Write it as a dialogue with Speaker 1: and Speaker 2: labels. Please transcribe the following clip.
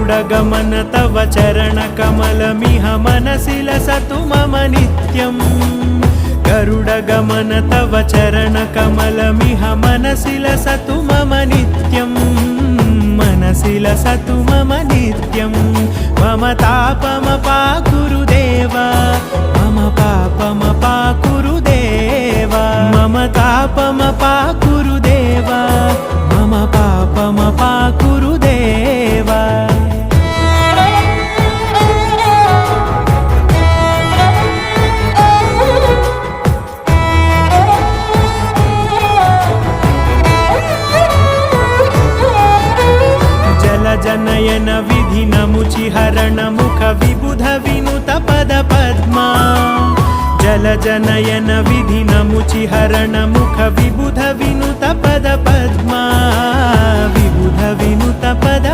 Speaker 1: गरुडगमन तव चरणकमलमिह मनसि लसतु मम नित्यम् गरुडगमन तव चरणकमलमिह मनसि लसतु मम नित्यम् मनसि लसतु मम नित्यं मम तापमपाकुरु देवा मम पापमपाकुरु देवा मम तापमपाकुरु देवा मम पापमपाकुरु देवा जनयन विधि नमुचिहरण मुख विबुध विनुत पद पद्मा जल जनयन विधि नमुचिहरण मुख विबुध विनुत पद पद्मा विबुध विनुत पद